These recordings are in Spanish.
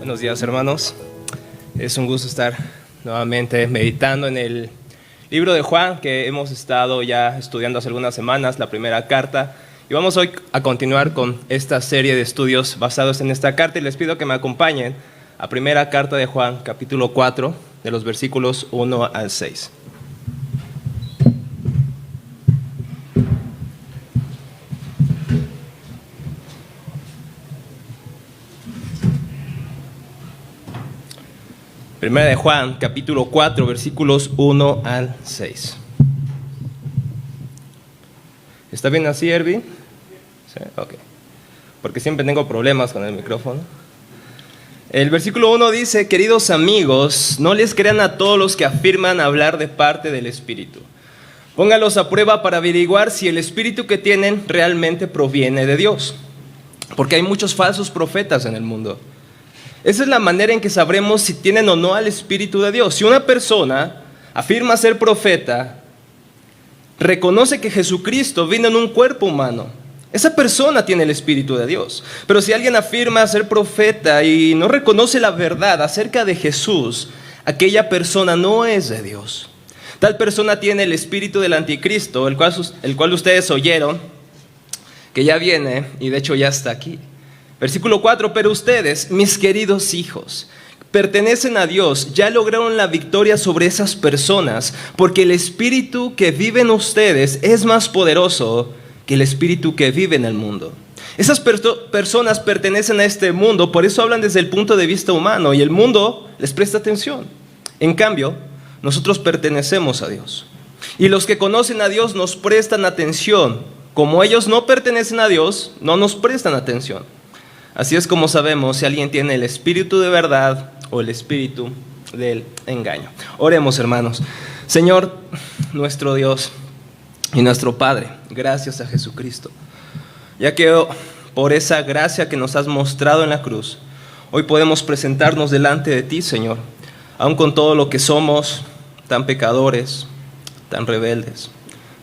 Buenos días, hermanos. Es un gusto estar nuevamente meditando en el libro de Juan, que hemos estado ya estudiando hace algunas semanas, la primera carta. Y vamos hoy a continuar con esta serie de estudios basados en esta carta. Y les pido que me acompañen a primera carta de Juan, capítulo 4, de los versículos 1 al 6. Primera de Juan, capítulo 4, versículos 1 al 6. ¿Está bien así, Erwin? ¿Sí? Ok. Porque siempre tengo problemas con el micrófono. El versículo 1 dice: queridos amigos, no les crean a todos los que afirman hablar de parte del Espíritu. Pónganlos a prueba para averiguar si el Espíritu que tienen realmente proviene de Dios. Porque hay muchos falsos profetas en el mundo. Esa es la manera en que sabremos si tienen o no al Espíritu de Dios. Si una persona afirma ser profeta, reconoce que Jesucristo vino en un cuerpo humano, esa persona tiene el Espíritu de Dios. Pero si alguien afirma ser profeta y no reconoce la verdad acerca de Jesús, aquella persona no es de Dios. Tal persona tiene el espíritu del anticristo, el cual ustedes oyeron, que ya viene y de hecho ya está aquí. Versículo 4, pero ustedes, mis queridos hijos, pertenecen a Dios, ya lograron la victoria sobre esas personas, porque el espíritu que vive en ustedes es más poderoso que el espíritu que vive en el mundo. Esas personas pertenecen a este mundo, por eso hablan desde el punto de vista humano, y el mundo les presta atención. En cambio, nosotros pertenecemos a Dios. Y los que conocen a Dios nos prestan atención. Como ellos no pertenecen a Dios, no nos prestan atención. Así es como sabemos si alguien tiene el espíritu de verdad o el espíritu del engaño. Oremos, hermanos. Señor, nuestro Dios y nuestro Padre, gracias a Jesucristo, ya que por esa gracia que nos has mostrado en la cruz, hoy podemos presentarnos delante de ti, Señor, aun con todo lo que somos, tan pecadores, tan rebeldes,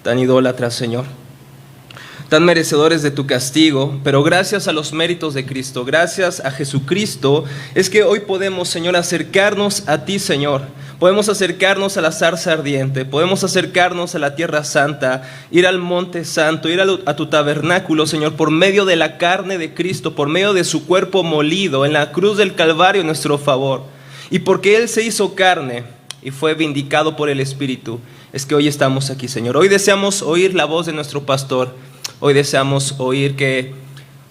tan idólatras, Señor, tan merecedores de tu castigo, pero gracias a los méritos de Cristo, gracias a Jesucristo, es que hoy podemos, Señor, acercarnos a ti, Señor. Podemos acercarnos a la zarza ardiente, podemos acercarnos a la tierra santa, ir al monte santo, ir a tu tabernáculo, Señor, por medio de la carne de Cristo, por medio de su cuerpo molido en la cruz del Calvario en nuestro favor. Y porque Él se hizo carne y fue vindicado por el Espíritu, es que hoy estamos aquí, Señor. Hoy deseamos oír la voz de nuestro pastor. Hoy deseamos oír que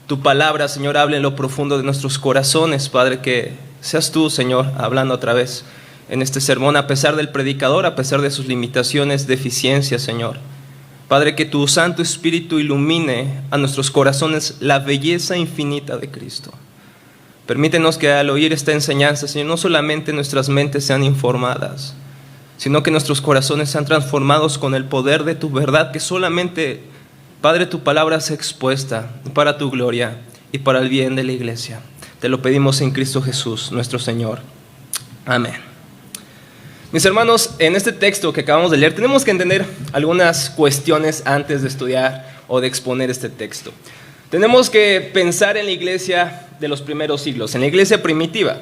tu palabra, Señor, hable en lo profundo de nuestros corazones, Padre, que seas tú, Señor, hablando otra vez en este sermón, a pesar del predicador, a pesar de sus limitaciones, deficiencias, Señor. Padre, que tu Santo Espíritu ilumine a nuestros corazones la belleza infinita de Cristo. Permítenos que al oír esta enseñanza, Señor, no solamente nuestras mentes sean informadas, sino que nuestros corazones sean transformados con el poder de tu verdad, que solamente, Padre, tu palabra sea expuesta para tu gloria y para el bien de la iglesia. Te lo pedimos en Cristo Jesús, nuestro Señor. Amén. Mis hermanos, en este texto que acabamos de leer, tenemos que entender algunas cuestiones antes de estudiar o de exponer este texto. Tenemos que pensar en la iglesia de los primeros siglos, en la iglesia primitiva.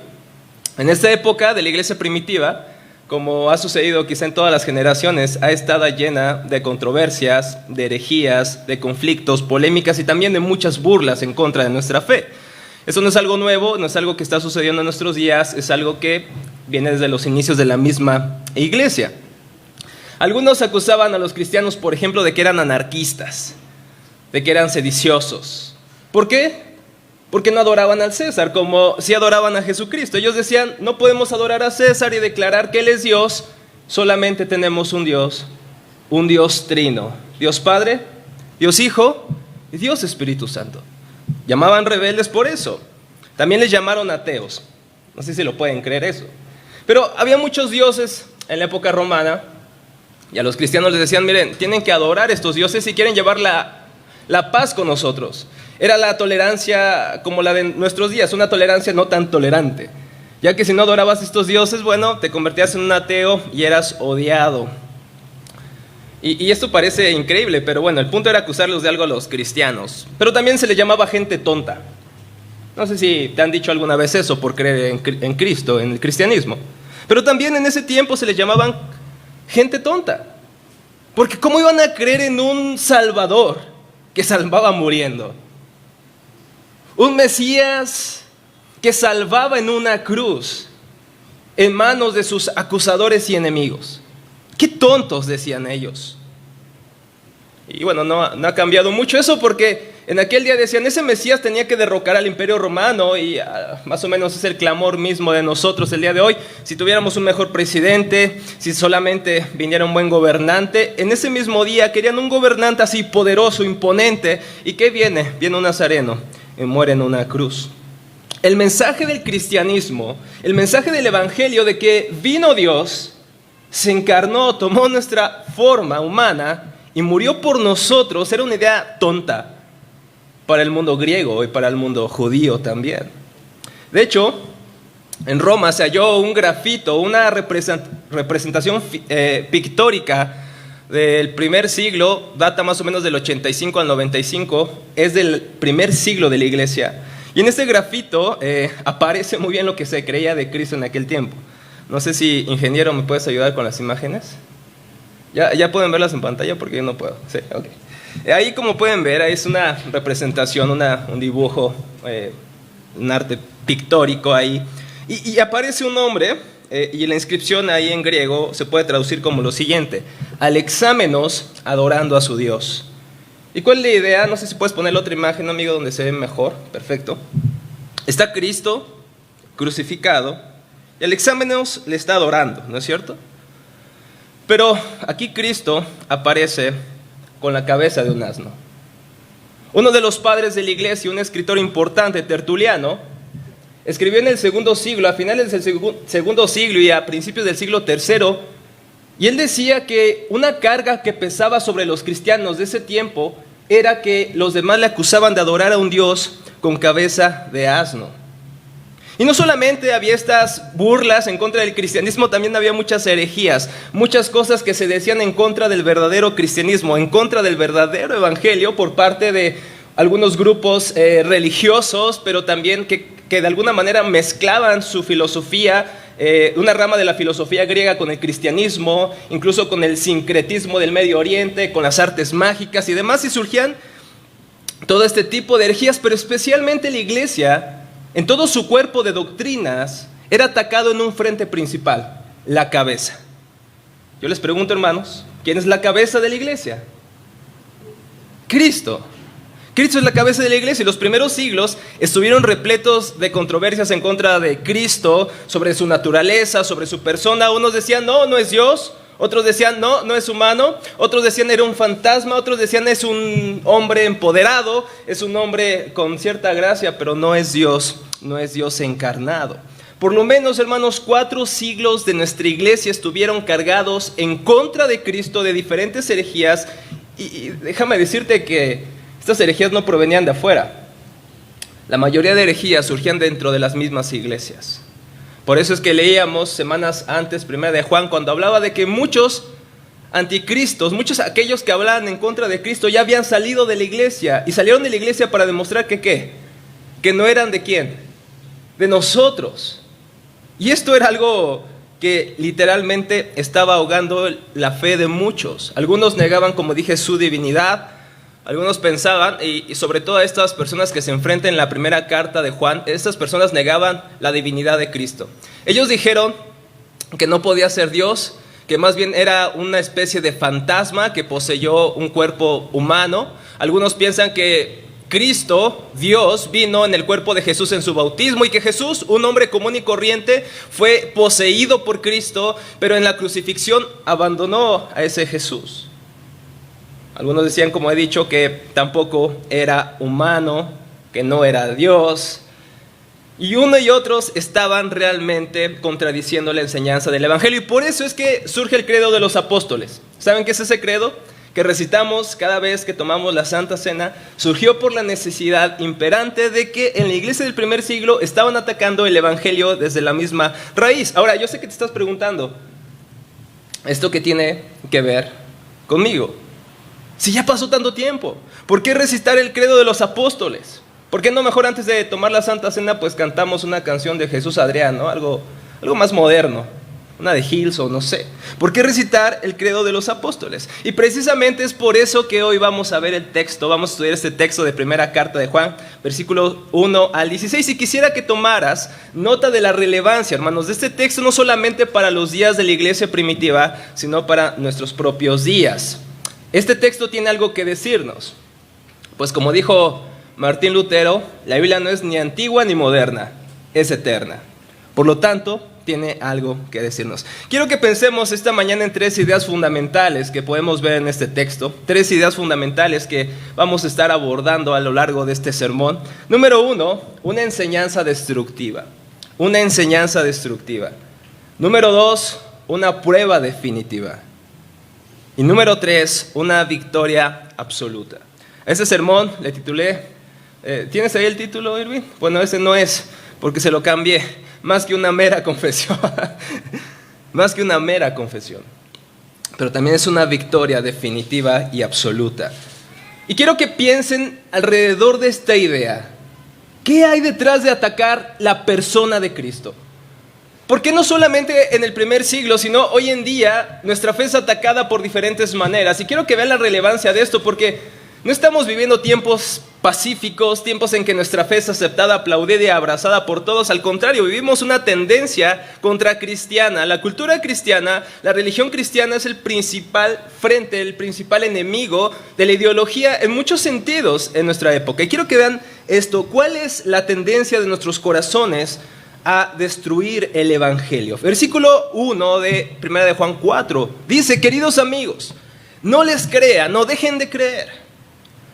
En esta época de la iglesia primitiva, como ha sucedido quizá en todas las generaciones, ha estado llena de controversias, de herejías, de conflictos, polémicas y también de muchas burlas en contra de nuestra fe. Eso no es algo nuevo, no es algo que está sucediendo en nuestros días, es algo que viene desde los inicios de la misma iglesia. Algunos acusaban a los cristianos, por ejemplo, de que eran anarquistas, de que eran sediciosos. ¿Por qué? Porque no adoraban al César, como si adoraban a Jesucristo. Ellos decían, no podemos adorar a César y declarar que Él es Dios, solamente tenemos un Dios trino, Dios Padre, Dios Hijo y Dios Espíritu Santo. Llamaban rebeldes por eso. También les llamaron ateos. No sé si lo pueden creer eso. Pero había muchos dioses en la época romana y a los cristianos les decían, miren, tienen que adorar estos dioses si quieren llevar la paz con nosotros. Era la tolerancia como la de nuestros días, una tolerancia no tan tolerante, ya que si no adorabas a estos dioses, bueno, te convertías en un ateo y eras odiado. Y esto parece increíble, pero bueno, el punto era acusarlos de algo a los cristianos. Pero también se les llamaba gente tonta. No sé si te han dicho alguna vez eso por creer en Cristo, en el cristianismo. Pero también en ese tiempo se les llamaban gente tonta. Porque ¿cómo iban a creer en un Salvador que salvaba muriendo? Un Mesías que salvaba en una cruz en manos de sus acusadores y enemigos. ¡Qué tontos!, decían ellos. Y bueno, no ha cambiado mucho eso, porque en aquel día decían, ese Mesías tenía que derrocar al Imperio Romano, y más o menos es el clamor mismo de nosotros el día de hoy. Si tuviéramos un mejor presidente, si solamente viniera un buen gobernante, en ese mismo día querían un gobernante así poderoso, imponente. ¿Y qué viene? Viene un nazareno y muere en una cruz. El mensaje del cristianismo, el mensaje del evangelio de que vino Dios, se encarnó, tomó nuestra forma humana y murió por nosotros, era una idea tonta para el mundo griego y para el mundo judío también. De hecho, en Roma se halló un grafito, una representación pictórica del primer siglo, data más o menos del 85 al 95, es del primer siglo de la iglesia. Y en este grafito aparece muy bien lo que se creía de Cristo en aquel tiempo. No sé si, ingeniero, ¿me puedes ayudar con las imágenes? ¿Ya pueden verlas en pantalla? Porque yo no puedo. Sí, ok. Ahí, como pueden ver, es una representación, un dibujo, un arte pictórico ahí. Y aparece un hombre, y la inscripción ahí en griego se puede traducir como lo siguiente: Alexámenos adorando a su Dios. ¿Y cuál es la idea? No sé si puedes poner la otra imagen, amigo, donde se ve mejor. Perfecto. Está Cristo crucificado y Alexámenos le está adorando, ¿no es cierto? Pero aquí Cristo aparece con la cabeza de un asno. Uno de los padres de la iglesia, un escritor importante, Tertuliano, escribió en el segundo siglo, a finales del segundo siglo y a principios del siglo tercero, y él decía que una carga que pesaba sobre los cristianos de ese tiempo era que los demás le acusaban de adorar a un Dios con cabeza de asno. Y no solamente había estas burlas en contra del cristianismo, también había muchas herejías, muchas cosas que se decían en contra del verdadero cristianismo, en contra del verdadero evangelio por parte de algunos grupos religiosos, pero también que de alguna manera mezclaban su filosofía, una rama de la filosofía griega con el cristianismo, incluso con el sincretismo del Medio Oriente, con las artes mágicas y demás, y surgían todo este tipo de herejías, pero especialmente la iglesia, en todo su cuerpo de doctrinas, era atacado en un frente principal: la cabeza. Yo les pregunto, hermanos, ¿quién es la cabeza de la iglesia? Cristo. Cristo es la cabeza de la iglesia, y los primeros siglos estuvieron repletos de controversias en contra de Cristo, sobre su naturaleza, sobre su persona. Unos decían, no es Dios. Otros decían, no es humano. Otros decían, era un fantasma. Otros decían, es un hombre empoderado, es un hombre con cierta gracia, pero no es Dios encarnado. Por lo menos, hermanos, 4 siglos de nuestra iglesia estuvieron cargados en contra de Cristo de diferentes herejías, y déjame decirte que estas herejías no provenían de afuera. La mayoría de herejías surgían dentro de las mismas iglesias. Por eso es que leíamos semanas antes, 1 de Juan, cuando hablaba de que muchos anticristos, muchos aquellos que hablaban en contra de Cristo, ya habían salido de la iglesia, y salieron de la iglesia para demostrar que ¿qué? Que no eran de quién, de nosotros. Y esto era algo que literalmente estaba ahogando la fe de muchos. Algunos negaban, como dije, su divinidad. Algunos pensaban, y sobre todo estas personas que se enfrentan en la primera carta de Juan, estas personas negaban la divinidad de Cristo. Ellos dijeron que no podía ser Dios, que más bien era una especie de fantasma que poseyó un cuerpo humano. Algunos piensan que Cristo, Dios, vino en el cuerpo de Jesús en su bautismo, y que Jesús, un hombre común y corriente, fue poseído por Cristo, pero en la crucifixión abandonó a ese Jesús. Algunos decían, como he dicho, que tampoco era humano, que no era Dios. Y uno y otros estaban realmente contradiciendo la enseñanza del evangelio. Y por eso es que surge el credo de los apóstoles. ¿Saben qué es ese credo? Que recitamos cada vez que tomamos la Santa Cena. Surgió por la necesidad imperante de que en la iglesia del primer siglo estaban atacando el evangelio desde la misma raíz. Ahora, yo sé que te estás preguntando, ¿esto qué tiene que ver conmigo? Si ya pasó tanto tiempo, ¿por qué recitar el credo de los apóstoles? ¿Por qué no mejor antes de tomar la Santa Cena pues cantamos una canción de Jesús Adrián, ¿no? Algo más moderno, una de Hills o no sé. ¿Por qué recitar el credo de los apóstoles? Y precisamente es por eso que hoy vamos a ver el texto, vamos a estudiar este texto de primera carta de Juan, versículo 1 al 16. Y quisiera que tomaras nota de la relevancia, hermanos, de este texto, no solamente para los días de la iglesia primitiva, sino para nuestros propios días. Este texto tiene algo que decirnos, pues como dijo Martín Lutero, la Biblia no es ni antigua ni moderna, es eterna. Por lo tanto, tiene algo que decirnos. Quiero que pensemos esta mañana en 3 ideas fundamentales que podemos ver en este texto. 3 ideas fundamentales que vamos a estar abordando a lo largo de este sermón. Número 1, una enseñanza destructiva. Una enseñanza destructiva. Número 2, una prueba definitiva. Y número 3, una victoria absoluta. A este sermón le titulé, ¿tienes ahí el título, Irving? Bueno, ese no es, porque se lo cambié. Más que una mera confesión. Más que una mera confesión. Pero también es una victoria definitiva y absoluta. Y quiero que piensen alrededor de esta idea. ¿Qué hay detrás de atacar la persona de Cristo? ¿Por qué no solamente en el primer siglo, sino hoy en día nuestra fe es atacada por diferentes maneras? Y quiero que vean la relevancia de esto, porque no estamos viviendo tiempos pacíficos, tiempos en que nuestra fe es aceptada, aplaudida y abrazada por todos. Al contrario, vivimos una tendencia contracristiana. La cultura cristiana, la religión cristiana es el principal frente, el principal enemigo de la ideología en muchos sentidos en nuestra época. Y quiero que vean esto, ¿cuál es la tendencia de nuestros corazones a destruir el evangelio? Versículo 1 de 1 de Juan 4 dice: queridos amigos, no les crean, no dejen de creer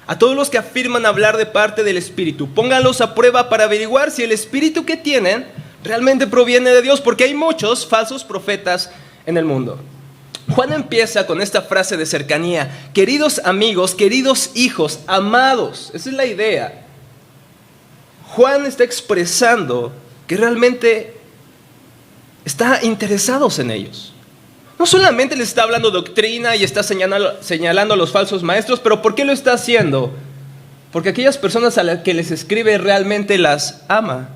a todos los que afirman hablar de parte del Espíritu. Pónganlos a prueba para averiguar si el Espíritu que tienen realmente proviene de Dios, porque hay muchos falsos profetas en el mundo. Juan empieza con esta frase de cercanía: queridos amigos, queridos hijos, amados. Esa es la idea. Juan está expresando que realmente está interesados en ellos. No solamente les está hablando doctrina y está señalando a los falsos maestros, pero ¿por qué lo está haciendo? Porque aquellas personas a las que les escribe realmente las ama.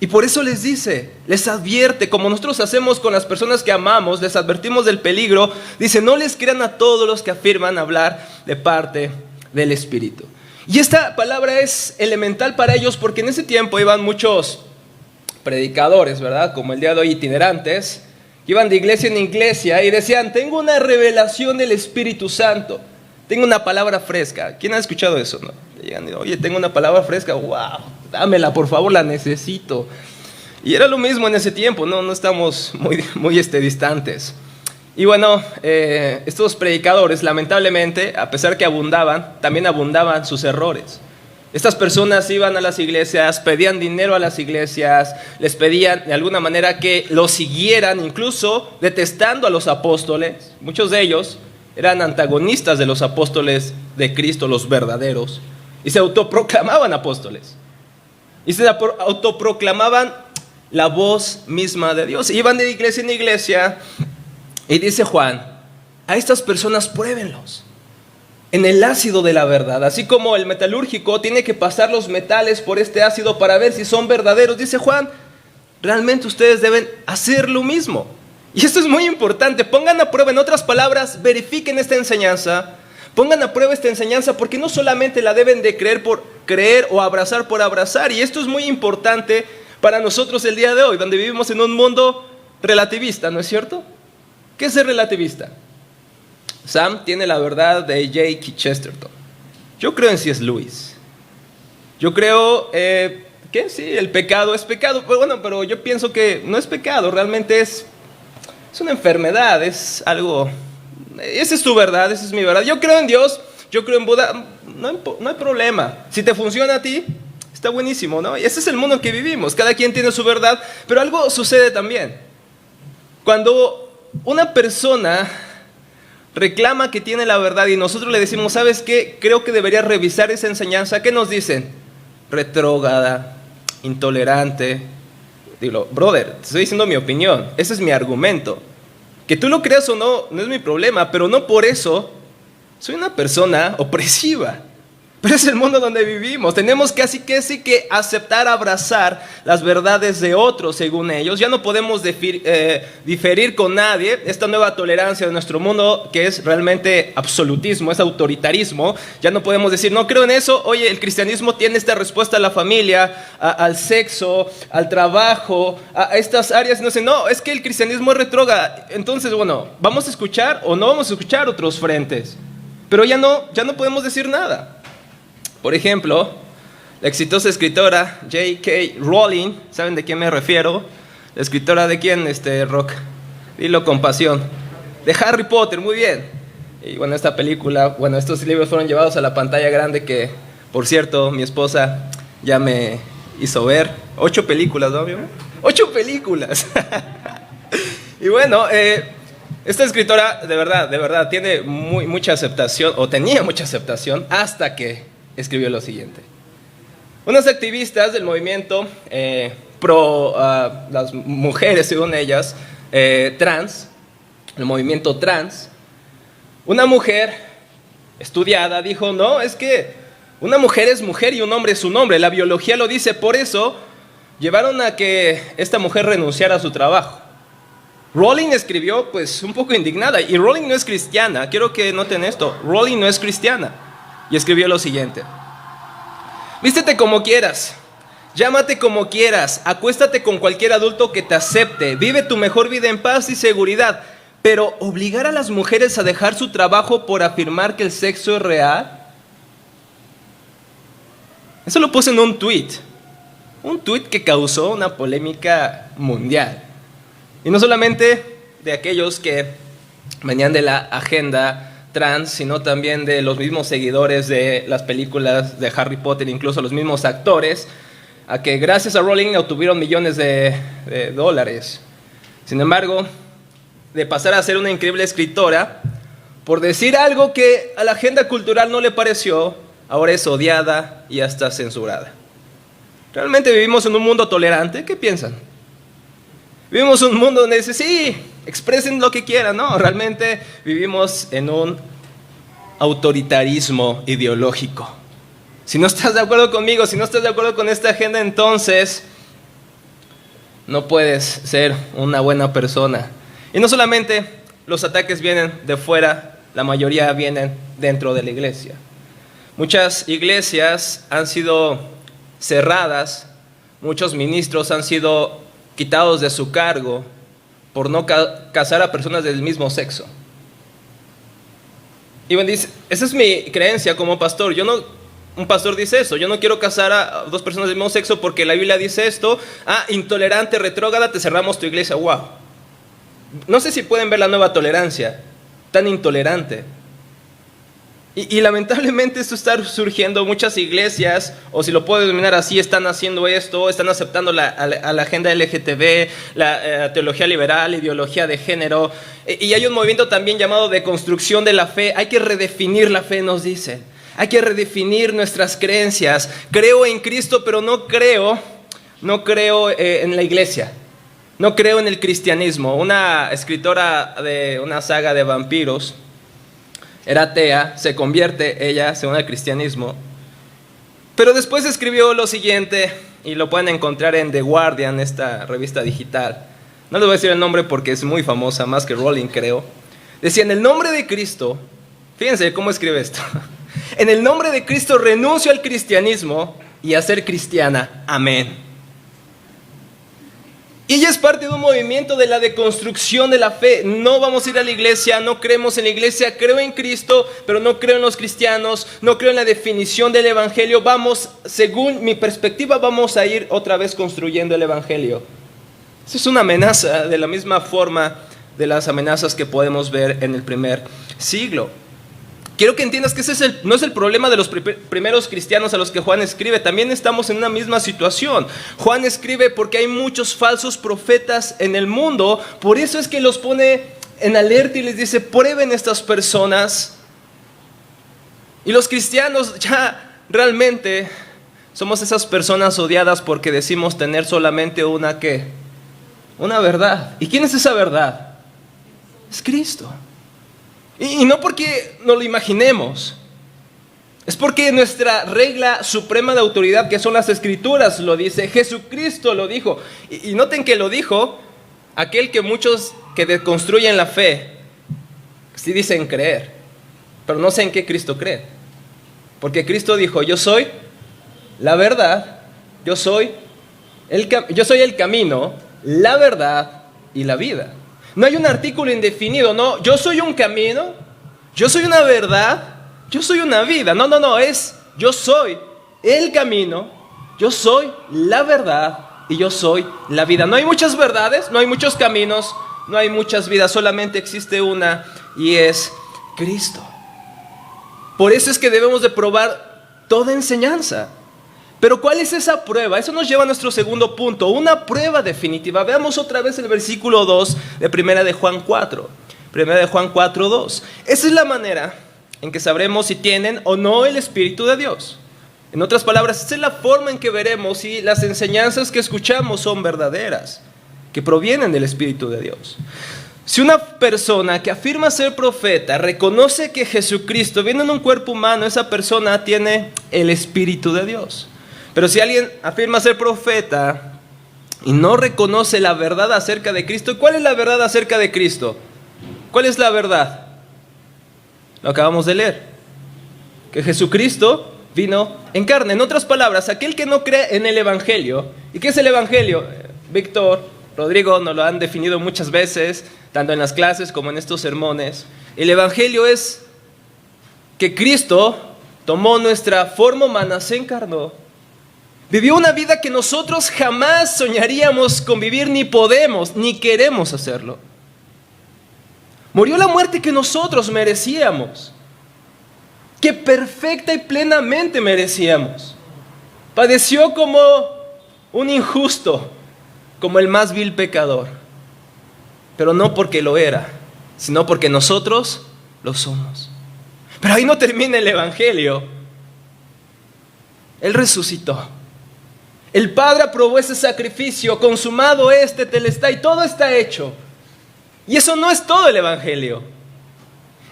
Y por eso les dice, les advierte, como nosotros hacemos con las personas que amamos, les advertimos del peligro. Dice, no les crean a todos los que afirman hablar de parte del Espíritu. Y esta palabra es elemental para ellos porque en ese tiempo iban muchos predicadores, ¿verdad? Como el día de hoy, itinerantes. Iban de iglesia en iglesia y decían, tengo una revelación del Espíritu Santo, tengo una palabra fresca. ¿Quién ha escuchado eso? ¿No? Llegan, oye, tengo una palabra fresca, wow, dámela por favor, la necesito. Y era lo mismo en ese tiempo, no estamos muy distantes. Y bueno, estos predicadores, lamentablemente, a pesar que abundaban, también abundaban sus errores. Estas personas iban a las iglesias, pedían dinero a las iglesias, les pedían de alguna manera que los siguieran, incluso detestando a los apóstoles. Muchos de ellos eran antagonistas de los apóstoles de Cristo, los verdaderos, y se autoproclamaban apóstoles. Y se autoproclamaban la voz misma de Dios. Iban de iglesia en iglesia, y dice Juan, a estas personas pruébenlos en el ácido de la verdad, así como el metalúrgico tiene que pasar los metales por este ácido para ver si son verdaderos. Dice Juan, realmente ustedes deben hacer lo mismo. Y esto es muy importante, pongan a prueba, en otras palabras, verifiquen esta enseñanza, pongan a prueba esta enseñanza, porque no solamente la deben de creer por creer o abrazar por abrazar. Y esto es muy importante para nosotros el día de hoy, donde vivimos en un mundo relativista, ¿no es cierto? ¿Qué es ser relativista? Sam tiene la verdad de J.K. Chesterton. Yo creo en C.S. Lewis. Yo creo que sí, el pecado es pecado. Pero yo pienso que no es pecado, realmente es una enfermedad, es algo. Esa es tu verdad, esa es mi verdad. Yo creo en Dios, yo creo en Buda, no hay problema. Si te funciona a ti, está buenísimo, ¿no? Y ese es el mundo en que vivimos, cada quien tiene su verdad, pero algo sucede también. Cuando una persona reclama que tiene la verdad y nosotros le decimos, ¿sabes qué? Creo que deberías revisar esa enseñanza. ¿Qué nos dicen? Retrógrada, intolerante. Digo, brother, te estoy diciendo mi opinión, ese es mi argumento. Que tú lo creas o no, no es mi problema, pero no por eso soy una persona opresiva. Pero es el mundo donde vivimos. Tenemos casi que aceptar, abrazar las verdades de otros según ellos. Ya no podemos diferir con nadie. Esta nueva tolerancia de nuestro mundo, que es realmente absolutismo, es autoritarismo. Ya no podemos decir, no creo en eso. Oye, el cristianismo tiene esta respuesta a la familia, al sexo, al trabajo, a estas áreas. No sé, no, es que el cristianismo es retrógrado. Entonces, bueno, ¿vamos a escuchar o no vamos a escuchar otros frentes? Pero ya no podemos decir nada. Por ejemplo, la exitosa escritora J.K. Rowling, ¿saben de quién me refiero? La escritora de quién, Rock, dilo con pasión, de Harry Potter, muy bien. Y bueno, esta película, estos libros fueron llevados a la pantalla grande que, por cierto, mi esposa ya me hizo ver. 8 películas, ¿no, amigo? 8 películas. Y bueno, esta escritora, de verdad, tiene mucha aceptación, o tenía mucha aceptación, hasta que escribió lo siguiente. Unas activistas del movimiento pro las mujeres, según ellas, trans, el movimiento trans, una mujer estudiada dijo, no, es que una mujer es mujer y un hombre es un hombre, la biología lo dice, por eso llevaron a que esta mujer renunciara a su trabajo. Rowling escribió pues un poco indignada, y Rowling no es cristiana, quiero que noten esto, Rowling no es cristiana. Y escribió lo siguiente: vístete como quieras, llámate como quieras, acuéstate con cualquier adulto que te acepte, vive tu mejor vida en paz y seguridad, pero obligar a las mujeres a dejar su trabajo por afirmar que el sexo es real. Eso lo puse en un tweet que causó una polémica mundial. Y no solamente de aquellos que venían de la agenda trans, sino también de los mismos seguidores de las películas de Harry Potter, incluso los mismos actores, a que gracias a Rowling obtuvieron millones de dólares. Sin embargo, de pasar a ser una increíble escritora, por decir algo que a la agenda cultural no le pareció, ahora es odiada y hasta censurada. ¿Realmente vivimos en un mundo tolerante? ¿Qué piensan? Vivimos en un mundo donde dice, sí, expresen lo que quieran, ¿no? Realmente vivimos en un autoritarismo ideológico. Si no estás de acuerdo conmigo, si no estás de acuerdo con esta agenda, entonces no puedes ser una buena persona. Y no solamente los ataques vienen de fuera, la mayoría vienen dentro de la iglesia. Muchas iglesias han sido cerradas, muchos ministros han sido quitados de su cargo por no casar a personas del mismo sexo. Y bueno, dice, esa es mi creencia como pastor. Un pastor dice eso, yo no quiero casar a 2 personas del mismo sexo porque la Biblia dice esto. Intolerante, retrógrada, te cerramos tu iglesia. Wow. No sé si pueden ver la nueva tolerancia, tan intolerante. Y lamentablemente esto está surgiendo, muchas iglesias, o si lo puedo denominar así, están haciendo esto, están aceptando a la agenda LGTB, la teología liberal, ideología de género, y hay un movimiento también llamado de construcción de la fe. Hay que redefinir la fe, nos dicen, hay que redefinir nuestras creencias. Creo en Cristo, pero no creo en la iglesia, no creo en el cristianismo. Una escritora de una saga de vampiros, era atea, se convierte ella según el cristianismo, pero después escribió lo siguiente, y lo pueden encontrar en The Guardian, esta revista digital. No les voy a decir el nombre porque es muy famosa, más que Rowling, creo. Decía, en el nombre de Cristo, fíjense cómo escribe esto, en el nombre de Cristo renuncio al cristianismo y a ser cristiana, amén. Y ella es parte de un movimiento de la deconstrucción de la fe. No vamos a ir a la iglesia, no creemos en la iglesia, creo en Cristo, pero no creo en los cristianos, no creo en la definición del evangelio. Según mi perspectiva, vamos a ir otra vez construyendo el evangelio. Esa es una amenaza de la misma forma de las amenazas que podemos ver en el primer siglo. Quiero que entiendas que ese no es el problema de los primeros cristianos a los que Juan escribe. También estamos en una misma situación. Juan escribe porque hay muchos falsos profetas en el mundo. Por eso es que los pone en alerta y les dice, prueben estas personas. Y los cristianos ya realmente somos esas personas odiadas porque decimos tener solamente una verdad. ¿Y quién es esa verdad? Es Cristo. Y no porque no lo imaginemos, Es porque nuestra regla suprema de autoridad, que son las Escrituras, lo dice. Jesucristo lo dijo. Y noten que lo dijo aquel que muchos que deconstruyen la fe sí dicen creer, pero no sé en qué Cristo cree. Porque Cristo dijo: yo soy la verdad, yo soy el camino, la verdad y la vida. No hay un artículo indefinido, no, yo soy un camino, yo soy una verdad, yo soy una vida. No, es yo soy el camino, yo soy la verdad y yo soy la vida. No hay muchas verdades, no hay muchos caminos, no hay muchas vidas, solamente existe una y es Cristo. Por eso es que debemos de probar toda enseñanza. Pero ¿cuál es esa prueba? Eso nos lleva a nuestro segundo punto, una prueba definitiva. Veamos otra vez el versículo 2 de 1 de Juan 4. 1 de Juan 4, 2. Esa es la manera en que sabremos si tienen o no el Espíritu de Dios. En otras palabras, esa es la forma en que veremos si las enseñanzas que escuchamos son verdaderas, que provienen del Espíritu de Dios. Si una persona que afirma ser profeta reconoce que Jesucristo viene en un cuerpo humano, esa persona tiene el Espíritu de Dios. Pero si alguien afirma ser profeta y no reconoce la verdad acerca de Cristo, ¿cuál es la verdad acerca de Cristo? ¿Cuál es la verdad? Lo acabamos de leer, que Jesucristo vino en carne. En otras palabras, aquel que no cree en el Evangelio. ¿Y qué es el Evangelio? Víctor, Rodrigo nos lo han definido muchas veces, tanto en las clases como en estos sermones. El Evangelio es que Cristo tomó nuestra forma humana, se encarnó, vivió una vida que nosotros jamás soñaríamos con vivir, ni podemos, ni queremos hacerlo. Murió la muerte que nosotros merecíamos, que perfecta y plenamente merecíamos. Padeció como un injusto, como el más vil pecador, pero no porque lo era, sino porque nosotros lo somos. Pero ahí no termina el Evangelio. Él resucitó. El Padre aprobó ese sacrificio, consumado telestai, todo está hecho. Y eso no es todo el Evangelio.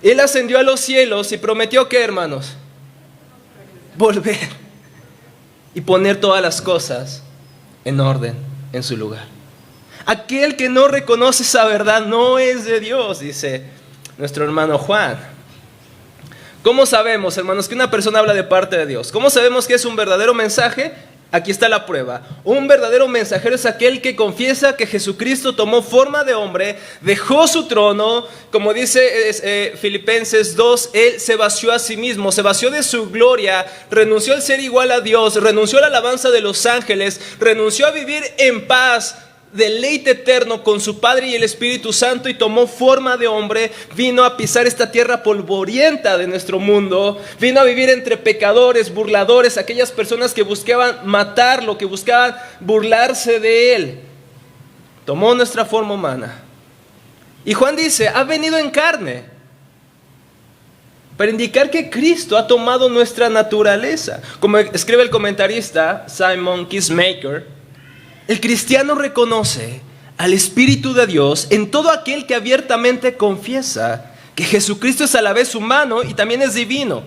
Él ascendió a los cielos y prometió, ¿qué, hermanos? Volver y poner todas las cosas en orden, en su lugar. Aquel que no reconoce esa verdad no es de Dios, dice nuestro hermano Juan. ¿Cómo sabemos, hermanos, que una persona habla de parte de Dios? ¿Cómo sabemos que es un verdadero mensaje? Aquí está la prueba. Un verdadero mensajero es aquel que confiesa que Jesucristo tomó forma de hombre, dejó su trono, como dice Filipenses 2, Él se vació a sí mismo, se vació de su gloria, renunció al ser igual a Dios, renunció a la alabanza de los ángeles, renunció a vivir en paz, deleite eterno con su Padre y el Espíritu Santo, y tomó forma de hombre, vino a pisar esta tierra polvorienta de nuestro mundo, vino a vivir entre pecadores, burladores, aquellas personas que buscaban matarlo, que buscaban burlarse de él. Tomó nuestra forma humana. Y Juan dice, ha venido en carne, para indicar que Cristo ha tomado nuestra naturaleza. Como escribe el comentarista Simon Kingsmaker, el cristiano reconoce al Espíritu de Dios en todo aquel que abiertamente confiesa que Jesucristo es a la vez humano y también es divino.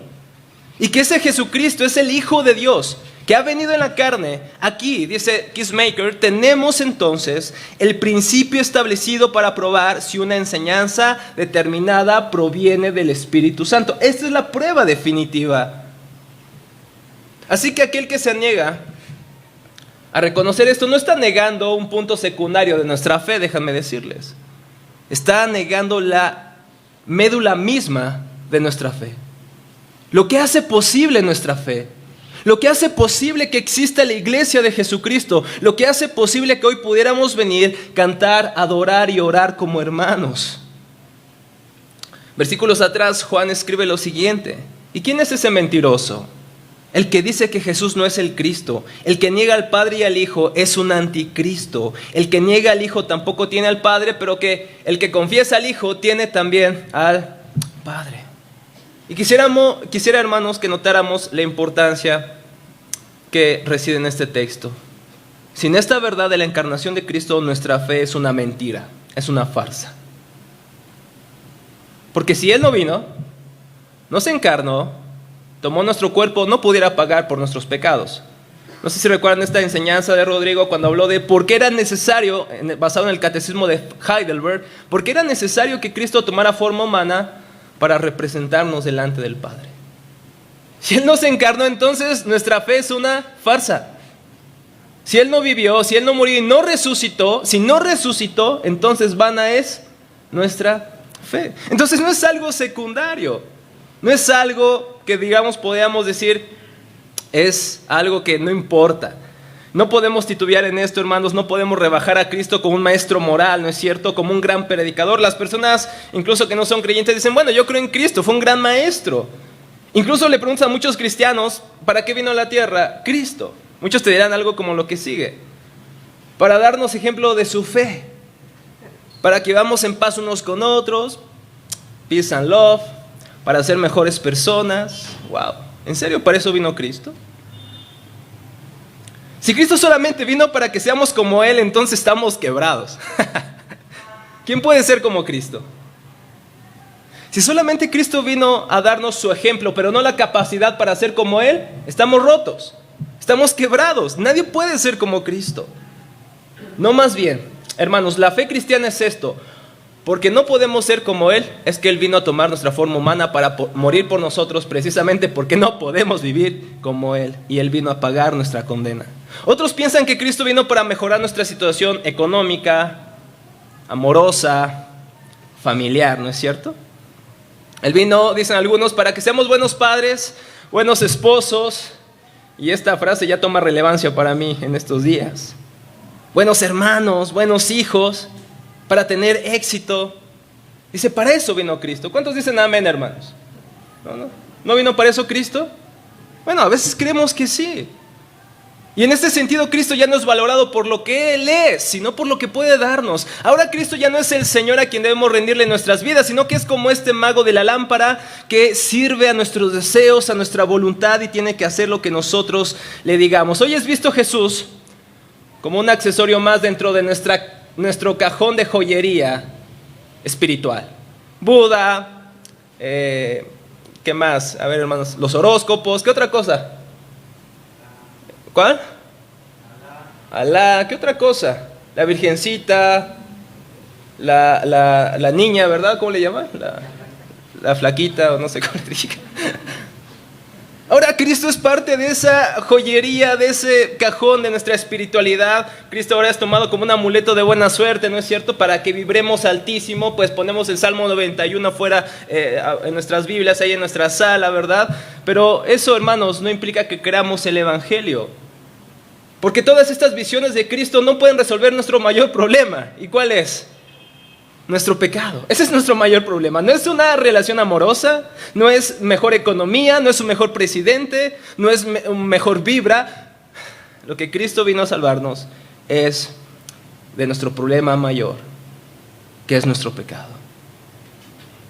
Y que ese Jesucristo es el Hijo de Dios, que ha venido en la carne. Aquí, dice Kingsmaker, tenemos entonces el principio establecido para probar si una enseñanza determinada proviene del Espíritu Santo. Esta es la prueba definitiva. Así que aquel que se niega a reconocer esto no está negando un punto secundario de nuestra fe, déjenme decirles. Está negando la médula misma de nuestra fe. Lo que hace posible nuestra fe. Lo que hace posible que exista la iglesia de Jesucristo. Lo que hace posible que hoy pudiéramos venir, cantar, adorar y orar como hermanos. Versículos atrás, Juan escribe lo siguiente. ¿Y quién es ese mentiroso? El que dice que Jesús no es el Cristo. El que niega al Padre y al Hijo es un anticristo. El que niega al Hijo tampoco tiene al Padre, pero que el que confiesa al Hijo tiene también al Padre. Y quisiera, hermanos, que notáramos la importancia que reside en este texto. Sin esta verdad de la encarnación de Cristo, nuestra fe es una mentira, es una farsa. Porque si Él no vino, no se encarnó, tomó nuestro cuerpo, no pudiera pagar por nuestros pecados. No sé si recuerdan esta enseñanza de Rodrigo cuando habló de por qué era necesario, basado en el catecismo de Heidelberg, por qué era necesario que Cristo tomara forma humana para representarnos delante del Padre. Si Él no se encarnó, entonces nuestra fe es una farsa. Si Él no vivió, si Él no murió y no resucitó, si no resucitó, entonces vana es nuestra fe. Entonces no es algo secundario, no es algo que digamos podríamos decir es algo que no importa. No podemos titubear en esto, hermanos, no podemos rebajar a Cristo como un maestro moral, ¿no es cierto? Como un gran predicador. Las personas, incluso que no son creyentes, dicen, bueno, yo creo en Cristo, fue un gran maestro. Incluso le preguntas a muchos cristianos, ¿para qué vino a la tierra? Cristo. Muchos te dirán algo como lo que sigue. Para darnos ejemplo de su fe. Para que vamos en paz unos con otros. Peace and love. Para ser mejores personas. Wow. ¿En serio para eso vino Cristo? Si Cristo solamente vino para que seamos como Él, entonces estamos quebrados. ¿Quién puede ser como Cristo? Si solamente Cristo vino a darnos su ejemplo, pero no la capacidad para ser como Él, estamos rotos, estamos quebrados. Nadie puede ser como Cristo. No, más bien, hermanos, la fe cristiana es esto. Porque no podemos ser como Él, es que Él vino a tomar nuestra forma humana para morir por nosotros, precisamente porque no podemos vivir como Él. Y Él vino a pagar nuestra condena. Otros piensan que Cristo vino para mejorar nuestra situación económica, amorosa, familiar, ¿no es cierto? Él vino, dicen algunos, para que seamos buenos padres, buenos esposos. Y esta frase ya toma relevancia para mí en estos días. Buenos hermanos, buenos hijos. Para tener éxito. Dice, para eso vino Cristo. ¿Cuántos dicen amén, hermanos? ¿No vino para eso Cristo? Bueno, a veces creemos que sí. Y en este sentido Cristo ya no es valorado por lo que Él es, sino por lo que puede darnos. Ahora Cristo ya no es el Señor a quien debemos rendirle nuestras vidas, sino que es como este mago de la lámpara que sirve a nuestros deseos, a nuestra voluntad y tiene que hacer lo que nosotros le digamos. Hoy has visto Jesús como un accesorio más dentro de nuestro cajón de joyería espiritual. Buda, ¿qué más? A ver, hermanos, los horóscopos, ¿qué otra cosa? ¿Cuál? Alá, ¿qué otra cosa? La virgencita, la niña, ¿verdad? ¿Cómo le llaman? La flaquita, o no sé cómo le diga. Ahora Cristo es parte de esa joyería, de ese cajón de nuestra espiritualidad. Cristo ahora es tomado como un amuleto de buena suerte, ¿no es cierto? Para que vibremos altísimo, pues ponemos el Salmo 91 afuera en nuestras Biblias, ahí en nuestra sala, ¿verdad? Pero eso, hermanos, no implica que creamos el Evangelio. Porque todas estas visiones de Cristo no pueden resolver nuestro mayor problema. ¿Y cuál es? Nuestro pecado. Ese es nuestro mayor problema. No es una relación amorosa, no es mejor economía, no es un mejor presidente, no es un mejor vibra. Lo que Cristo vino a salvarnos es de nuestro problema mayor, que es nuestro pecado.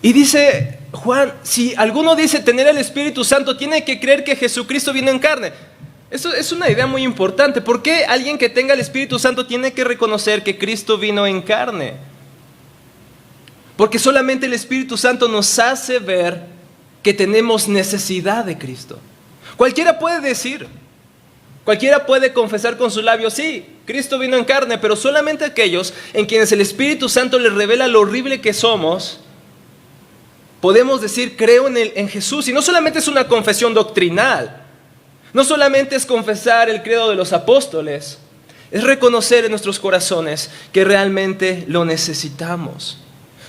Y dice Juan, si alguno dice tener el Espíritu Santo, tiene que creer que Jesucristo vino en carne. Eso es una idea muy importante. ¿Por qué alguien que tenga el Espíritu Santo tiene que reconocer que Cristo vino en carne? Porque solamente el Espíritu Santo nos hace ver que tenemos necesidad de Cristo. Cualquiera puede decir, cualquiera puede confesar con sus labios, sí, Cristo vino en carne, pero solamente aquellos en quienes el Espíritu Santo les revela lo horrible que somos, podemos decir, creo en Jesús. Y no solamente es una confesión doctrinal, no solamente es confesar el credo de los apóstoles, es reconocer en nuestros corazones que realmente lo necesitamos.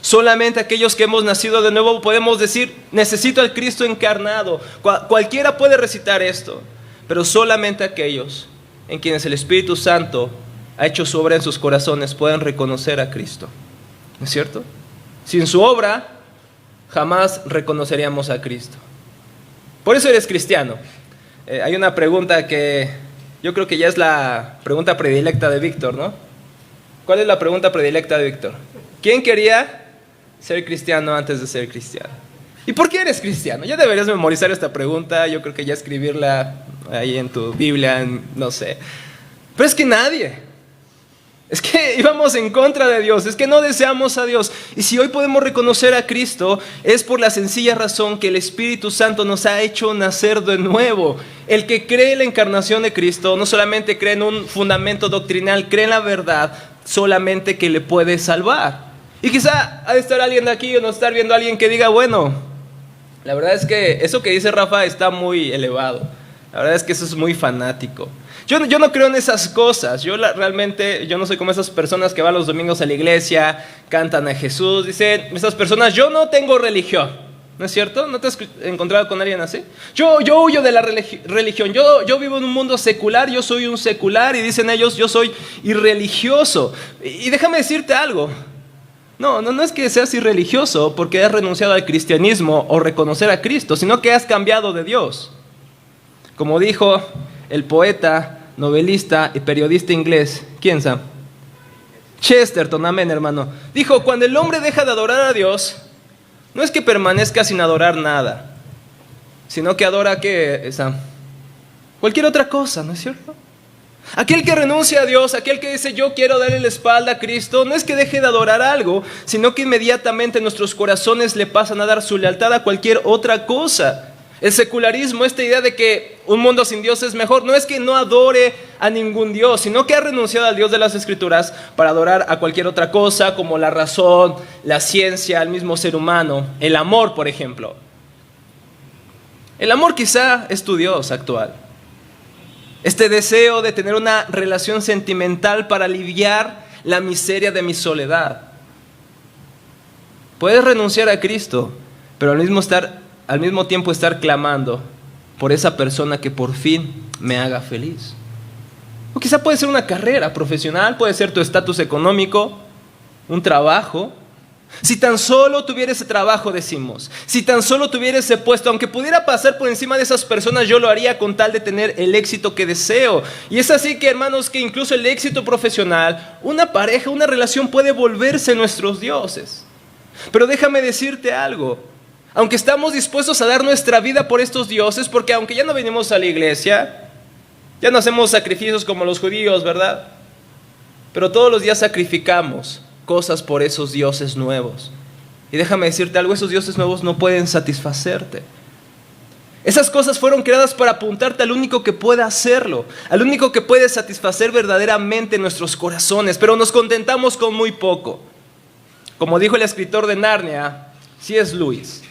Solamente aquellos que hemos nacido de nuevo podemos decir, necesito al Cristo encarnado. Cualquiera puede recitar esto, pero solamente aquellos en quienes el Espíritu Santo ha hecho su obra en sus corazones pueden reconocer a Cristo. ¿No es cierto? Sin su obra, jamás reconoceríamos a Cristo. Por eso eres cristiano. Hay una pregunta que yo creo que ya es la pregunta predilecta de Víctor, ¿no? ¿Cuál es la pregunta predilecta de Víctor? ¿Quién quería ser cristiano antes de ser cristiano? ¿Y por qué eres cristiano? Ya deberías memorizar esta pregunta. Yo creo que ya escribirla ahí en tu Biblia, no sé. Pero es que nadie. Es que íbamos en contra de Dios, es que no deseamos a Dios. Y si hoy podemos reconocer a Cristo, es por la sencilla razón que el Espíritu Santo nos ha hecho nacer de nuevo. El que cree en la encarnación de Cristo no solamente cree en un fundamento doctrinal, cree en la verdad solamente que le puede salvar. Y quizá ha de estar alguien de aquí o no estar viendo a alguien que diga, bueno, la verdad es que eso que dice Rafa está muy elevado. La verdad es que eso es muy fanático. Yo no creo en esas cosas. Realmente yo no soy como esas personas que van los domingos a la iglesia, cantan a Jesús. Dicen esas personas, yo no tengo religión. ¿No es cierto? ¿No te has encontrado con alguien así? Yo huyo de la religión. Yo vivo en un mundo secular, yo soy un secular. Y dicen ellos, yo soy irreligioso. Y déjame decirte algo. No es que seas irreligioso porque has renunciado al cristianismo o reconocer a Cristo, sino que has cambiado de Dios. Como dijo el poeta, novelista y periodista inglés, ¿quién sabe? Chesterton, amén, hermano. Dijo, cuando el hombre deja de adorar a Dios, no es que permanezca sin adorar nada, sino que adora cualquier otra cosa, ¿no es cierto? Aquel que renuncia a Dios, aquel que dice yo quiero darle la espalda a Cristo, no es que deje de adorar algo, sino que inmediatamente nuestros corazones le pasan a dar su lealtad a cualquier otra cosa. El secularismo, esta idea de que un mundo sin Dios es mejor, no es que no adore a ningún Dios, sino que ha renunciado al Dios de las Escrituras para adorar a cualquier otra cosa, como la razón, la ciencia, el mismo ser humano, el amor, por ejemplo. El amor quizá es tu Dios actual. Este deseo de tener una relación sentimental para aliviar la miseria de mi soledad. Puedes renunciar a Cristo, pero al mismo tiempo estar clamando por esa persona que por fin me haga feliz. O quizá puede ser una carrera profesional, puede ser tu estatus económico, un trabajo. Si tan solo tuviera ese trabajo, decimos, si tan solo tuviera ese puesto, aunque pudiera pasar por encima de esas personas, yo lo haría con tal de tener el éxito que deseo. Y es así que, hermanos, que incluso el éxito profesional, una pareja, una relación puede volverse nuestros dioses. Pero déjame decirte algo. Aunque estamos dispuestos a dar nuestra vida por estos dioses, porque aunque ya no venimos a la iglesia, ya no hacemos sacrificios como los judíos, ¿verdad? Pero todos los días sacrificamos cosas por esos dioses nuevos. Y déjame decirte algo, esos dioses nuevos no pueden satisfacerte. Esas cosas fueron creadas para apuntarte al único que puede hacerlo, al único que puede satisfacer verdaderamente nuestros corazones, pero nos contentamos con muy poco. Como dijo el escritor de Narnia, C.S. Lewis,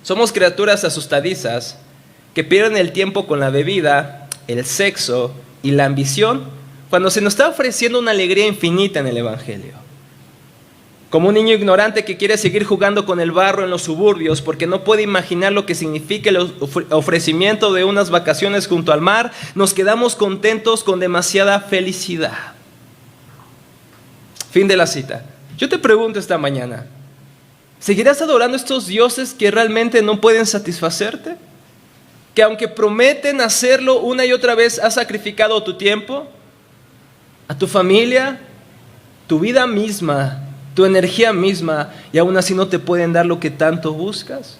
somos criaturas asustadizas que pierden el tiempo con la bebida, el sexo y la ambición cuando se nos está ofreciendo una alegría infinita en el Evangelio. Como un niño ignorante que quiere seguir jugando con el barro en los suburbios porque no puede imaginar lo que significa el ofrecimiento de unas vacaciones junto al mar, nos quedamos contentos con demasiada felicidad. Fin de la cita. Yo te pregunto esta mañana, ¿seguirás adorando estos dioses que realmente no pueden satisfacerte? Que aunque prometen hacerlo una y otra vez, has sacrificado tu tiempo, a tu familia, tu vida misma, tu energía misma, y aún así no te pueden dar lo que tanto buscas.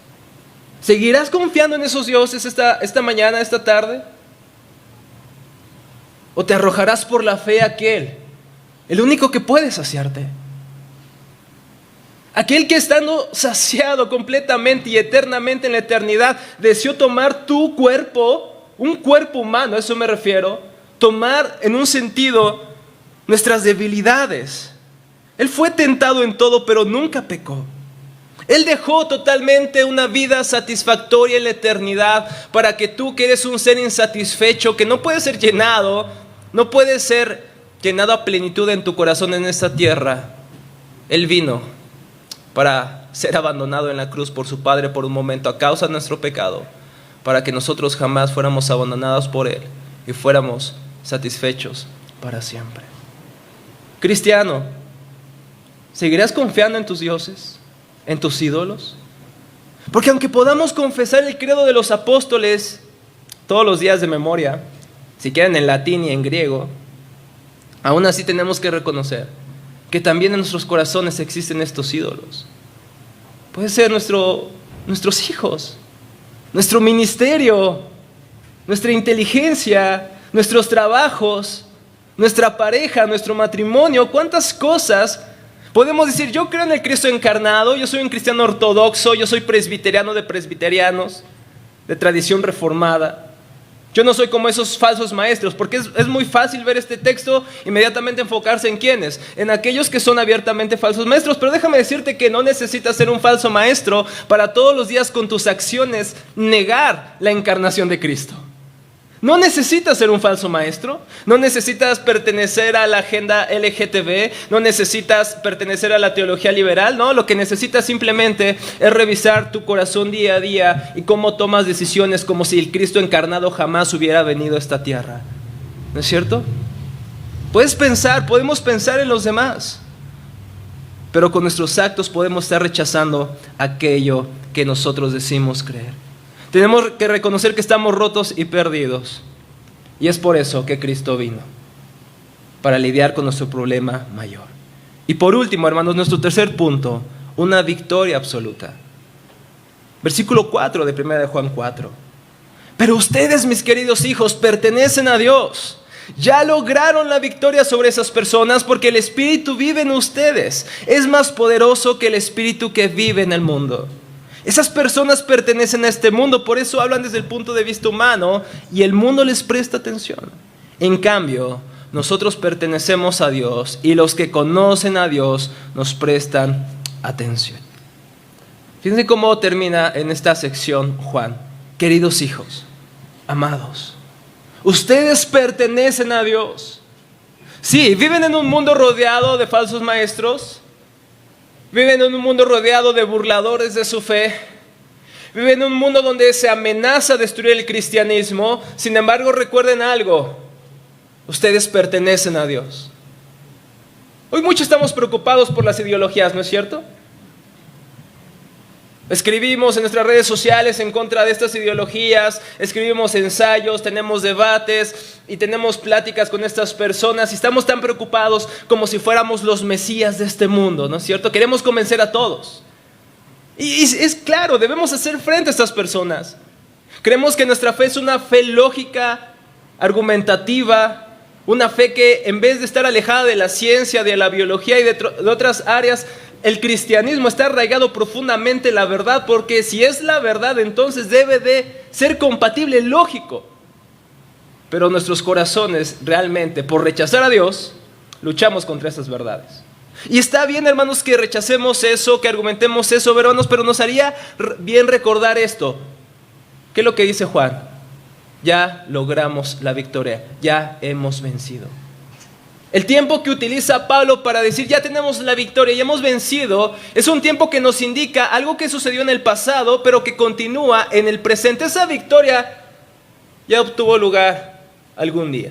¿Seguirás confiando en esos dioses esta mañana, esta tarde? ¿O te arrojarás por la fe a aquel, el único que puede saciarte? Aquel que estando saciado completamente y eternamente en la eternidad, deseó tomar tu cuerpo, un cuerpo humano, a eso me refiero, tomar en un sentido nuestras debilidades. Él fue tentado en todo, pero nunca pecó. Él dejó totalmente una vida satisfactoria en la eternidad para que tú, que eres un ser insatisfecho, que no puede ser llenado, no puede ser llenado a plenitud en tu corazón en esta tierra, Él vino para ser abandonado en la cruz por su Padre por un momento a causa de nuestro pecado, para que nosotros jamás fuéramos abandonados por Él y fuéramos satisfechos para siempre. Cristiano, ¿seguirás confiando en tus dioses, en tus ídolos? Porque aunque podamos confesar el credo de los apóstoles todos los días de memoria, si quieren en latín y en griego, aún así tenemos que reconocer que también en nuestros corazones existen estos ídolos. Puede ser nuestros hijos, nuestro ministerio, nuestra inteligencia, nuestros trabajos, nuestra pareja, nuestro matrimonio, cuántas cosas podemos decir. Yo creo en el Cristo encarnado, yo soy un cristiano ortodoxo, yo soy presbiteriano de presbiterianos, de tradición reformada. Yo no soy como esos falsos maestros, porque es muy fácil ver este texto, inmediatamente enfocarse en quiénes, en aquellos que son abiertamente falsos maestros. Pero déjame decirte que no necesitas ser un falso maestro para todos los días con tus acciones negar la encarnación de Cristo. No necesitas ser un falso maestro, no necesitas pertenecer a la agenda LGTB, no necesitas pertenecer a la teología liberal, no, lo que necesitas simplemente es revisar tu corazón día a día y cómo tomas decisiones como si el Cristo encarnado jamás hubiera venido a esta tierra. ¿No es cierto? Podemos pensar en los demás, pero con nuestros actos podemos estar rechazando aquello que nosotros decimos creer. Tenemos que reconocer que estamos rotos y perdidos. Y es por eso que Cristo vino, para lidiar con nuestro problema mayor. Y por último, hermanos, nuestro tercer punto, una victoria absoluta. Versículo 4 de 1 de Juan 4. Pero ustedes, mis queridos hijos, pertenecen a Dios. Ya lograron la victoria sobre esas personas porque el Espíritu vive en ustedes. Es más poderoso que el Espíritu que vive en el mundo. Esas personas pertenecen a este mundo, por eso hablan desde el punto de vista humano y el mundo les presta atención. En cambio, nosotros pertenecemos a Dios y los que conocen a Dios nos prestan atención. Fíjense cómo termina en esta sección Juan. Queridos hijos, amados, ustedes pertenecen a Dios. Sí, viven en un mundo rodeado de falsos maestros. Viven en un mundo rodeado de burladores de su fe. Viven en un mundo donde se amenaza destruir el cristianismo. Sin embargo, recuerden algo. Ustedes pertenecen a Dios. Hoy muchos estamos preocupados por las ideologías, ¿no es cierto? Escribimos en nuestras redes sociales en contra de estas ideologías, escribimos ensayos, tenemos debates y tenemos pláticas con estas personas y estamos tan preocupados como si fuéramos los mesías de este mundo, ¿no es cierto? Queremos convencer a todos. Y es claro, debemos hacer frente a estas personas. Creemos que nuestra fe es una fe lógica, argumentativa, una fe que en vez de estar alejada de la ciencia, de la biología y de otras áreas, el cristianismo está arraigado profundamente en la verdad, porque si es la verdad, entonces debe de ser compatible, lógico. Pero nuestros corazones realmente, por rechazar a Dios, luchamos contra esas verdades. Y está bien, hermanos, que rechacemos eso, que argumentemos eso, hermanos, pero nos haría bien recordar esto. ¿Qué es lo que dice Juan? Ya logramos la victoria, ya hemos vencido. El tiempo que utiliza Pablo para decir ya tenemos la victoria, ya hemos vencido, es un tiempo que nos indica algo que sucedió en el pasado, pero que continúa en el presente. Esa victoria ya obtuvo lugar algún día.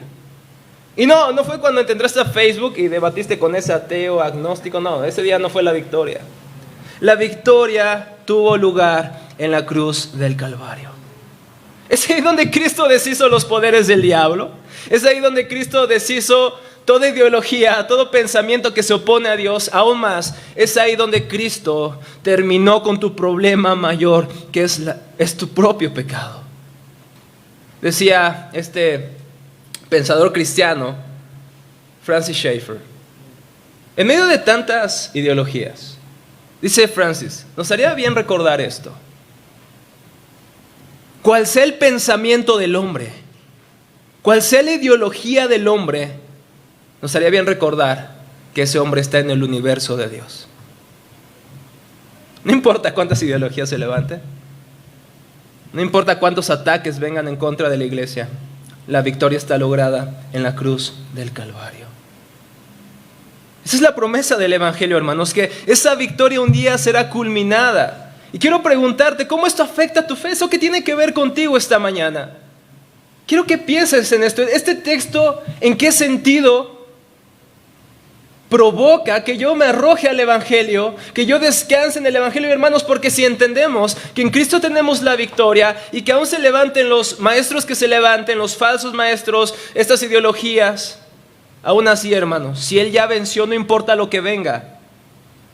Y no fue cuando entraste a Facebook y debatiste con ese ateo, agnóstico, no, ese día no fue la victoria. La victoria tuvo lugar en la cruz del Calvario. Es ahí donde Cristo deshizo los poderes del diablo. Es ahí donde Cristo deshizo toda ideología, todo pensamiento que se opone a Dios. Aún más, es ahí donde Cristo terminó con tu problema mayor, que es tu propio pecado. Decía este pensador cristiano, Francis Schaeffer, en medio de tantas ideologías, dice Francis, nos haría bien recordar esto. Cual sea el pensamiento del hombre, cual sea la ideología del hombre, nos haría bien recordar que ese hombre está en el universo de Dios. No importa cuántas ideologías se levanten, no importa cuántos ataques vengan en contra de la iglesia, la victoria está lograda en la cruz del Calvario. Esa es la promesa del Evangelio, hermanos, que esa victoria un día será culminada. Y quiero preguntarte, ¿cómo esto afecta a tu fe? ¿Eso qué tiene que ver contigo esta mañana? Quiero que pienses en esto. Este texto, ¿en qué sentido provoca que yo me arroje al Evangelio, que yo descanse en el Evangelio, hermanos? Porque si entendemos que en Cristo tenemos la victoria y que aún se levanten los maestros que se levanten, los falsos maestros, estas ideologías, aún así, hermanos, si Él ya venció, no importa lo que venga.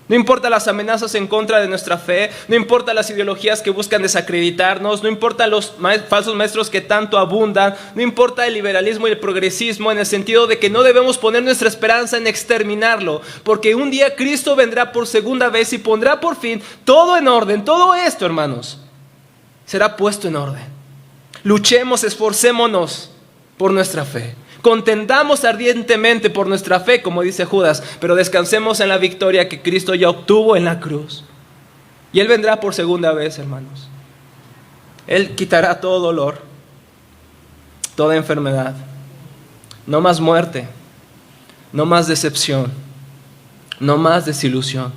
No importa las amenazas en contra de nuestra fe, no importa las ideologías que buscan desacreditarnos, no importa los falsos maestros que tanto abundan, no importa el liberalismo y el progresismo en el sentido de que no debemos poner nuestra esperanza en exterminarlo, porque un día Cristo vendrá por segunda vez y pondrá por fin todo en orden. Todo esto, hermanos, será puesto en orden. Luchemos, esforcémonos por nuestra fe. Contendamos ardientemente por nuestra fe, como dice Judas, pero descansemos en la victoria que Cristo ya obtuvo en la cruz. Y Él vendrá por segunda vez, hermanos. Él quitará todo dolor, toda enfermedad. No más muerte, no más decepción, no más desilusión,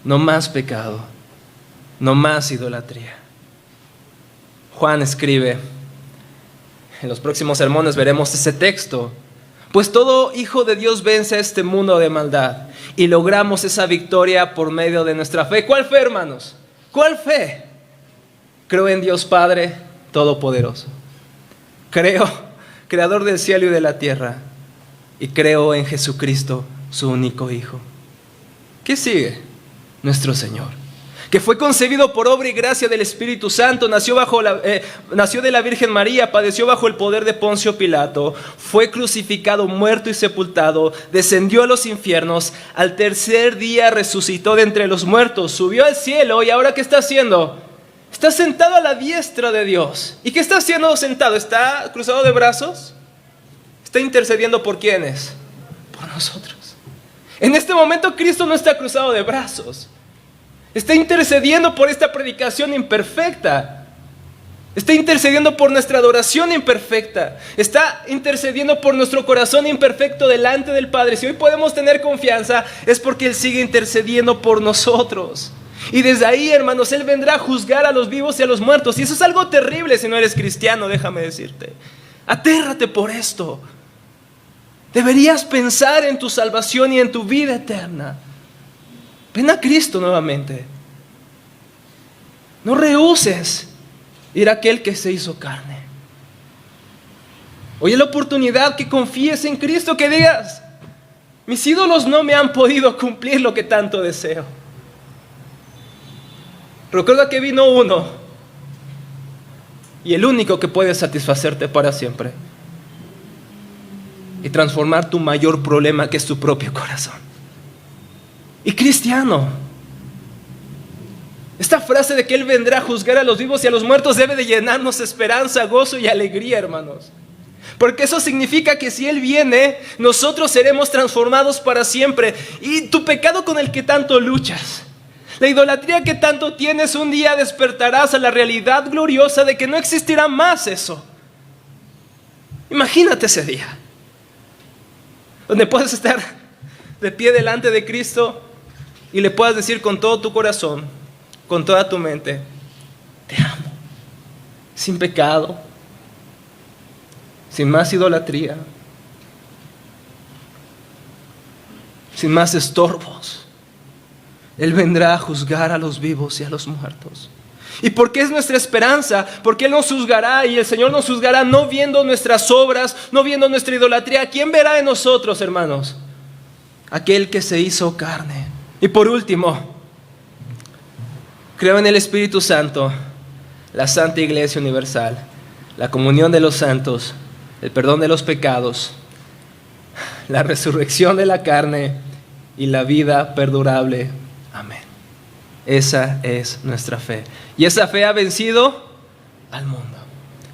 no más pecado, no más idolatría. Juan escribe, en los próximos sermones veremos ese texto. Pues todo hijo de Dios vence a este mundo de maldad y logramos esa victoria por medio de nuestra fe. ¿Cuál fe, hermanos? ¿Cuál fe? Creo en Dios Padre Todopoderoso. Creo, Creador del cielo y de la tierra. Y creo en Jesucristo, su único Hijo. ¿Qué sigue? Nuestro Señor, que fue concebido por obra y gracia del Espíritu Santo, nació de la Virgen María, padeció bajo el poder de Poncio Pilato, fue crucificado, muerto y sepultado, descendió a los infiernos, al tercer día resucitó de entre los muertos, subió al cielo y ahora ¿qué está haciendo? Está sentado a la diestra de Dios. ¿Y qué está haciendo sentado? ¿Está cruzado de brazos? ¿Está intercediendo por quiénes? Por nosotros. En este momento Cristo no está cruzado de brazos. Está intercediendo por esta predicación imperfecta. Está intercediendo por nuestra adoración imperfecta. Está intercediendo por nuestro corazón imperfecto delante del Padre. Si hoy podemos tener confianza, es porque Él sigue intercediendo por nosotros. Y desde ahí, hermanos, Él vendrá a juzgar a los vivos y a los muertos. Y eso es algo terrible si no eres cristiano, déjame decirte. Atérrate por esto. Deberías pensar en tu salvación y en tu vida eterna. Ven a Cristo nuevamente. No rehúses ir a aquel que se hizo carne. Hoy es la oportunidad que confíes en Cristo, que digas: mis ídolos no me han podido cumplir lo que tanto deseo. Recuerda que vino uno y el único que puede satisfacerte para siempre y transformar tu mayor problema, que es tu propio corazón. Y cristiano, esta frase de que Él vendrá a juzgar a los vivos y a los muertos debe de llenarnos de esperanza, gozo y alegría, hermanos. Porque eso significa que si Él viene, nosotros seremos transformados para siempre. Y tu pecado con el que tanto luchas, la idolatría que tanto tienes, un día despertarás a la realidad gloriosa de que no existirá más eso. Imagínate ese día, donde puedes estar de pie delante de Cristo y le puedas decir con todo tu corazón, con toda tu mente: te amo, sin pecado, sin más idolatría, sin más estorbos. Él vendrá a juzgar a los vivos y a los muertos. ¿Y por qué es nuestra esperanza? Porque Él nos juzgará, y el Señor nos juzgará no viendo nuestras obras, no viendo nuestra idolatría. ¿Quién verá en nosotros, hermanos? Aquel que se hizo carne. Y por último, creo en el Espíritu Santo, la Santa Iglesia Universal, la comunión de los santos, el perdón de los pecados, la resurrección de la carne y la vida perdurable. Amén. Esa es nuestra fe. Y esa fe ha vencido al mundo.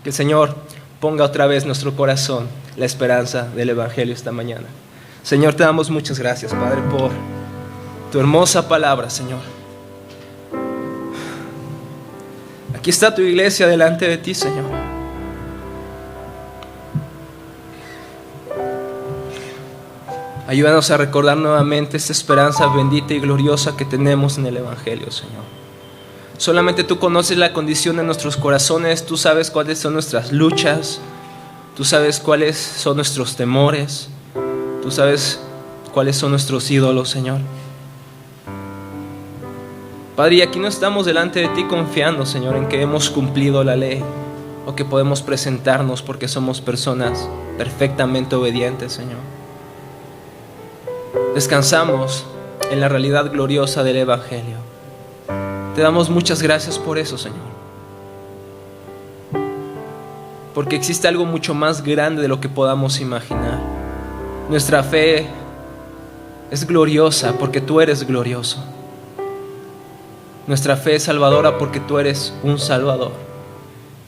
Que el Señor ponga otra vez en nuestro corazón la esperanza del Evangelio esta mañana. Señor, te damos muchas gracias, Padre, por tu hermosa palabra, Señor. Aquí está tu iglesia delante de ti, Señor. Ayúdanos a recordar nuevamente esta esperanza bendita y gloriosa que tenemos en el Evangelio, Señor. Solamente tú conoces la condición de nuestros corazones. Tú sabes cuáles son nuestras luchas. Tú sabes cuáles son nuestros temores. Tú sabes cuáles son nuestros ídolos, Señor. Padre, y aquí no estamos delante de ti confiando, Señor, en que hemos cumplido la ley o que podemos presentarnos porque somos personas perfectamente obedientes, Señor. Descansamos en la realidad gloriosa del Evangelio. Te damos muchas gracias por eso, Señor. Porque existe algo mucho más grande de lo que podamos imaginar. Nuestra fe es gloriosa porque tú eres glorioso. Nuestra fe es salvadora porque tú eres un Salvador.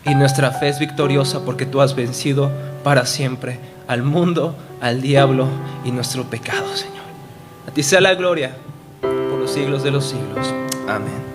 Y nuestra fe es victoriosa porque tú has vencido para siempre al mundo, al diablo y nuestro pecado, Señor. A ti sea la gloria por los siglos de los siglos. Amén.